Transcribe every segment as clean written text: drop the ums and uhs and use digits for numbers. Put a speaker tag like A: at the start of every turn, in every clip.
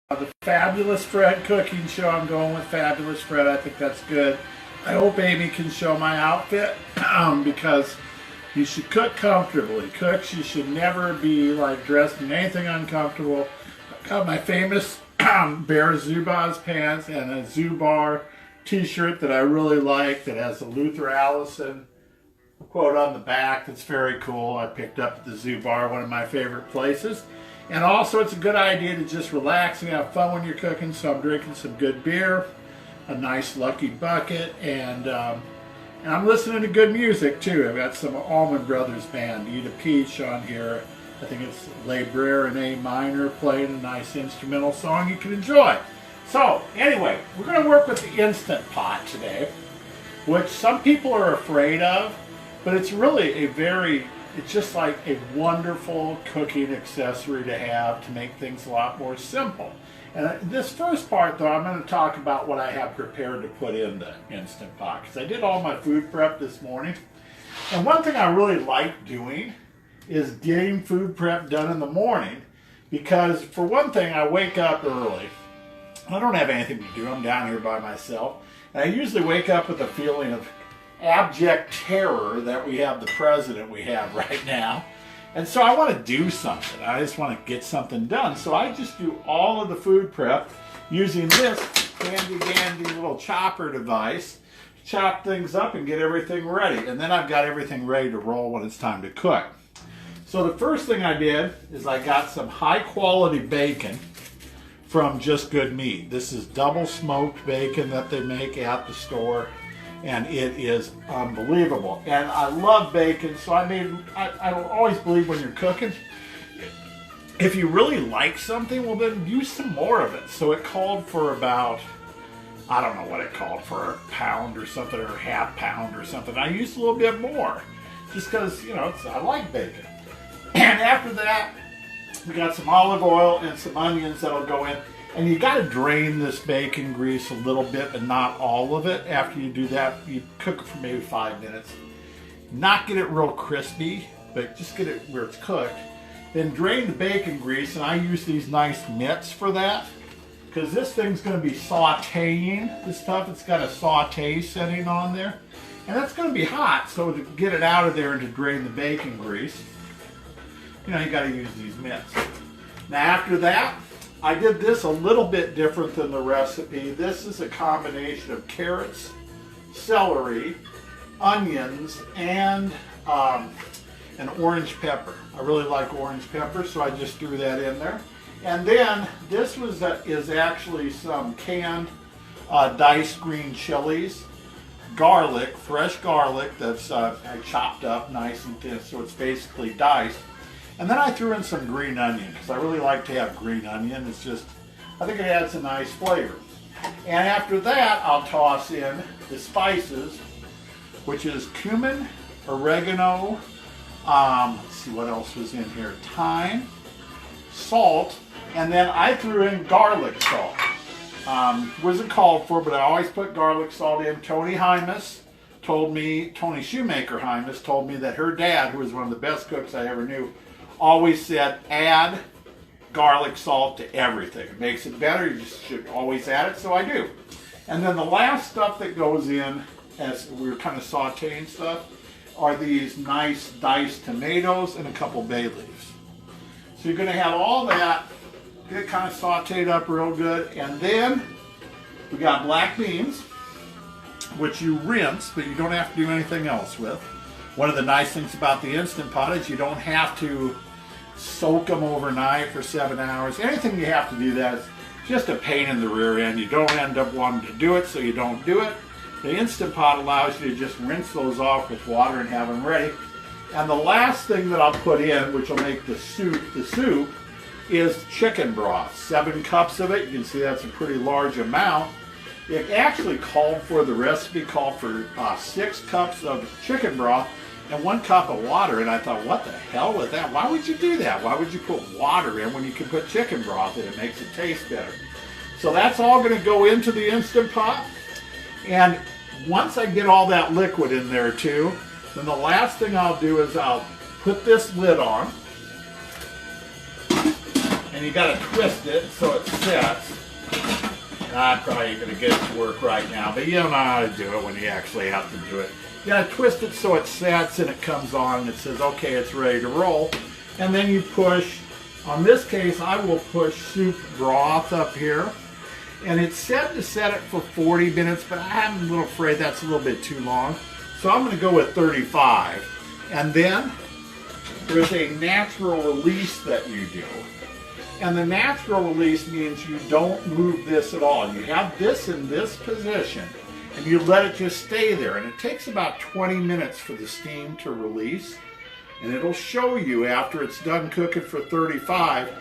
A: The Fabulous Fred cooking show. I'm going with Fabulous Fred. I think that's good. I hope Amy can show my outfit because you should cook comfortably. Cooks, you should never be like dressed in anything uncomfortable. I've got my famous Bear Zubaz pants and a Zubar t-shirt that I really like that has a Luther Allison quote on the back that's very cool. I picked up at the Zubar, one of my favorite places. And also it's a good idea to just relax and have fun when you're cooking, so I'm drinking some good beer, a nice Lucky Bucket, and I'm listening to good music too. I've got some Allman Brothers Band, Eat a Peach on here. I think it's Labrer in A minor, playing a nice instrumental song you can enjoy. So anyway, we're going to work with the Instant Pot today, which some people are afraid of, but it's really it's just like a wonderful cooking accessory to have to make things a lot more simple. And this first part though, I'm going to talk about what I have prepared to put in the Instant Pot, because I did all my food prep this morning. And one thing I really like doing is getting food prep done in the morning, because for one thing, I wake up early. I don't have anything to do. I'm down here by myself. And I usually wake up with a feeling of abject terror that we have the president we have right now. And so I want to do something. I just want to get something done. So I just do all of the food prep using this handy dandy little chopper device. Chop things up and get everything ready. And then I've got everything ready to roll when it's time to cook. So the first thing I did is I got some high quality bacon from Just Good Meat. This is double smoked bacon that they make at the store, and it is unbelievable. And I love bacon, so I always believe when you're cooking, if you really like something, well then use some more of it. So it called for about, I don't know what it called for, a pound or something, or a half pound or something. I used a little bit more, just because, you know, I like bacon. And after that, we got some olive oil and some onions that'll go in. And you got to drain this bacon grease a little bit, but not all of it. After you do that, you cook it for maybe 5 minutes. Not get it real crispy, but just get it where it's cooked. Then drain the bacon grease, and I use these nice mitts for that, because this thing's going to be sauteing this stuff. It's got a saute setting on there, and that's going to be hot. So to get it out of there and to drain the bacon grease, you know, you got to use these mitts. Now after that, I did this a little bit different than the recipe. This is a combination of carrots, celery, onions, and an orange pepper. I really like orange pepper, so I just threw that in there. And then this is actually some canned diced green chilies, garlic, fresh garlic that's I chopped up nice and thin, so it's basically diced. And then I threw in some green onion, because I really like to have green onion. It's just, I think it adds a nice flavor. And after that, I'll toss in the spices, which is cumin, oregano, let's see what else was in here, thyme, salt, and then I threw in garlic salt. Wasn't called for, but I always put garlic salt in. Tony Shoemaker Hymas told me that her dad, who was one of the best cooks I ever knew, always said add garlic salt to everything. It makes it better. You just should always add it, so I do. And then the last stuff that goes in, as we're kind of sauteing stuff, are these nice diced tomatoes and a couple bay leaves. So you're going to have all that, get it kind of sauteed up real good, and then we got black beans, which you rinse, but you don't have to do anything else with. One of the nice things about the Instant Pot is you don't have to soak them overnight for 7 hours. Anything you have to do that is just a pain in the rear end. You don't end up wanting to do it, so you don't do it. The Instant Pot allows you to just rinse those off with water and have them ready. And the last thing that I'll put in, which will make the soup, is chicken broth. 7 cups of it. You can see that's a pretty large amount. It actually called for, the recipe called for 6 cups of chicken broth and 1 cup of water, and I thought, what the hell with that? Why would you do that? Why would you put water in when you can put chicken broth in? It makes it taste better. So that's all going to go into the Instant Pot, and once I get all that liquid in there too, then the last thing I'll do is I'll put this lid on, and you got to twist it so it sets. I'm probably going to get it to work right now, but you don't know how to do it when you actually have to do it. You got to twist it so it sets and it comes on and it says, okay, it's ready to roll. And then you push, on this case, I will push soup broth up here. And it's said to set it for 40 minutes, but I'm a little afraid that's a little bit too long. So I'm going to go with 35. And then there's a natural release that you do. And the natural release means you don't move this at all. You have this in this position and you let it just stay there. And it takes about 20 minutes for the steam to release. And it'll show you after it's done cooking for 35,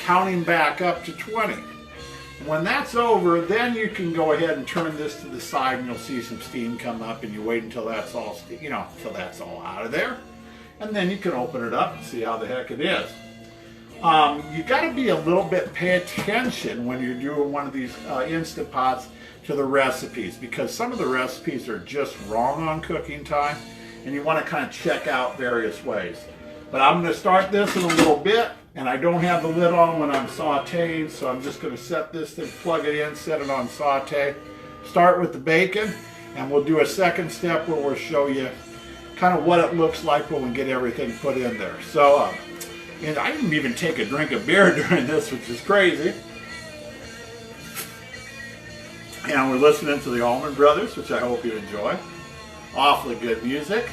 A: counting back up to 20. When that's over, then you can go ahead and turn this to the side and you'll see some steam come up, and you wait until that's all, until that's all out of there. And then you can open it up and see how the heck it is. You got to be a little bit, pay attention when you're doing one of these Instant Pots to the recipes, because some of the recipes are just wrong on cooking time and you want to kind of check out various ways. But I'm going to start this in a little bit, and I don't have the lid on when I'm sauteing, so I'm just going to set this thing, plug it in, set it on saute. Start with the bacon, and we'll do a second step where we'll show you kind of what it looks like when we get everything put in there. So, and I didn't even take a drink of beer during this, which is crazy. And we're listening to the Allman Brothers, which I hope you enjoy. Awfully good music.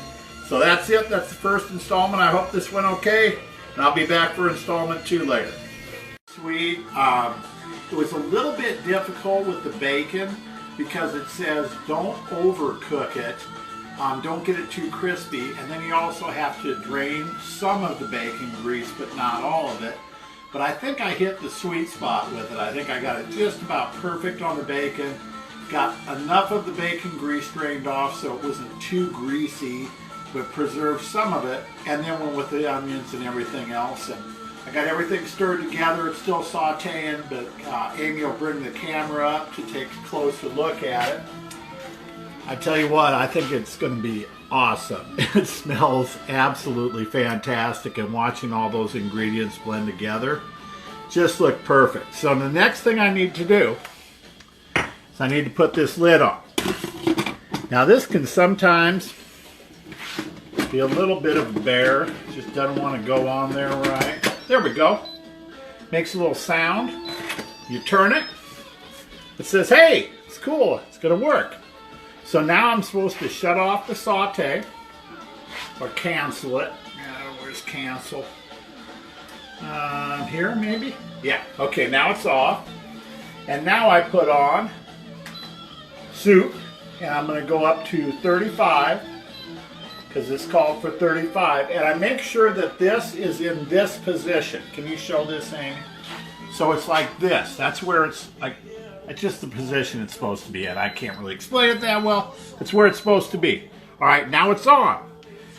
A: So that's it. That's the first installment. I hope this went okay. And I'll be back for installment 2 later. Sweet. It was a little bit difficult with the bacon because it says don't overcook it. Don't get it too crispy. And then you also have to drain some of the bacon grease, but not all of it. But I think I hit the sweet spot with it. I think I got it just about perfect on the bacon. Got enough of the bacon grease drained off so it wasn't too greasy, but preserved some of it, and then went with the onions and everything else. And I got everything stirred together. It's still sauteing, but Amy will bring the camera up to take a closer look at it. I tell you what, I think it's going to be awesome. It smells absolutely fantastic, and watching all those ingredients blend together just look perfect. So the next thing I need to do is I need to put this lid on. Now this can sometimes be a little bit of a bear. Just doesn't want to go on there right. There we go. Makes a little sound. You turn it. It says, hey, it's cool. It's going to work. So now I'm supposed to shut off the saute or cancel it. Where's cancel? Here maybe? Yeah. Okay, now it's off. And now I put on soup, and I'm going to go up to 35 because it's called for 35. And I make sure that this is in this position. Can you show this, Amy? So it's like this. That's where it's like. It's just the position it's supposed to be in. I can't really explain it that well. It's where it's supposed to be. All right, now it's on.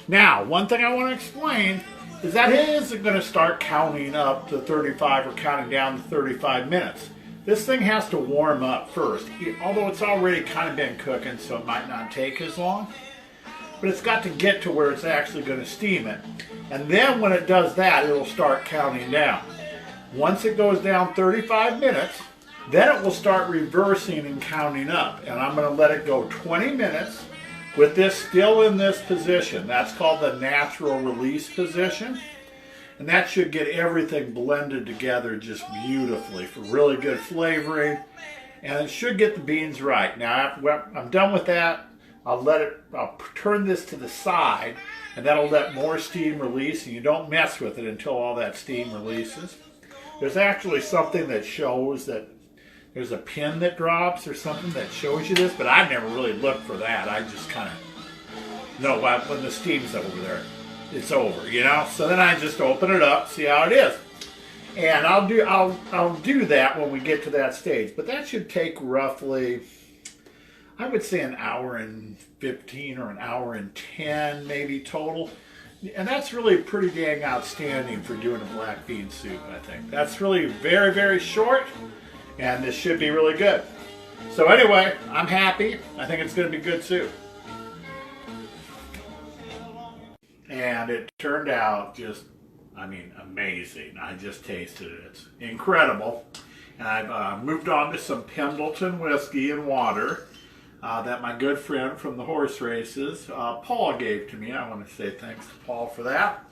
A: Now, one thing I want to explain is that it isn't going to start counting up to 35 or counting down to 35 minutes. This thing has to warm up first, although it's already kind of been cooking, so it might not take as long. But it's got to get to where it's actually going to steam it. And then when it does that, it'll start counting down. Once it goes down 35 minutes, then it will start reversing and counting up. And I'm going to let it go 20 minutes with this still in this position. That's called the natural release position. And that should get everything blended together just beautifully for really good flavoring. And it should get the beans right. Now, I'm done with that. I'll turn this to the side, and that'll let more steam release, and you don't mess with it until all that steam releases. There's actually something that shows that there's a pin that drops or something that shows you this, but I've never really looked for that. I just kind of know when the steam's over there, it's over, you know? So then I just open it up, see how it is. And I'll do that when we get to that stage. But that should take roughly, I would say, an hour and 15 or an hour and 10 maybe total. And that's really pretty dang outstanding for doing a black bean soup, I think. That's really very, very short. And this should be really good. So anyway, I'm happy. I think it's going to be good soup. And it turned out just I mean, amazing. I just tasted it. It's incredible. And I've moved on to some Pendleton whiskey and water that my good friend from the horse races, Paul, gave to me. I want to say thanks to Paul for that.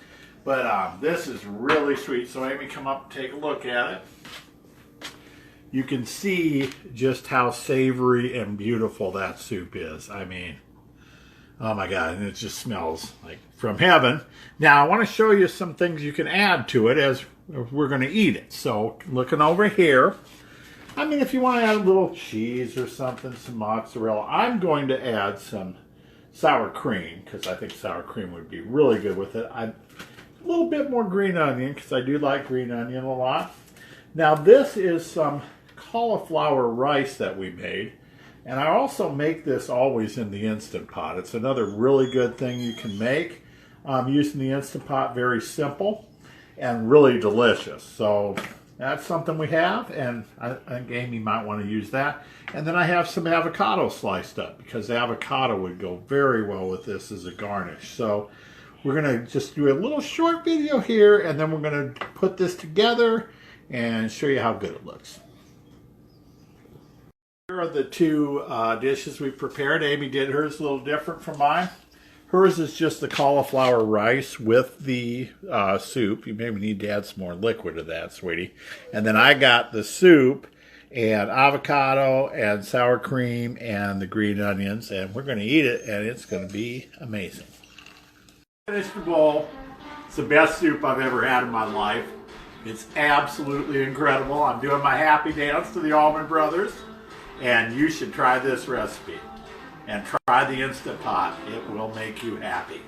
A: But this is really sweet. So Amy, come up and take a look at it. You can see just how savory and beautiful that soup is. I mean, oh my God, and it just smells like from heaven. Now, I want to show you some things you can add to it as we're going to eat it. So, looking over here, I mean, if you want to add a little cheese or something, some mozzarella, I'm going to add some sour cream because I think sour cream would be really good with it. A little bit more green onion because I do like green onion a lot. Now, this is some cauliflower rice that we made. And I also make this always in the Instant Pot. It's another really good thing you can make using the Instant Pot. Very simple and really delicious. So that's something we have, and I think Amy might want to use that. And then I have some avocado sliced up because avocado would go very well with this as a garnish. So we're going to just do a little short video here, and then we're going to put this together and show you how good it looks. Here are the two dishes we prepared. Amy did hers a little different from mine. Hers is just the cauliflower rice with the soup. You maybe need to add some more liquid to that, sweetie. And then I got the soup and avocado and sour cream and the green onions. And we're going to eat it, and it's going to be amazing. Finished the bowl. It's the best soup I've ever had in my life. It's absolutely incredible. I'm doing my happy dance to the Allman Brothers. And you should try this recipe and try the Instant Pot. It will make you happy.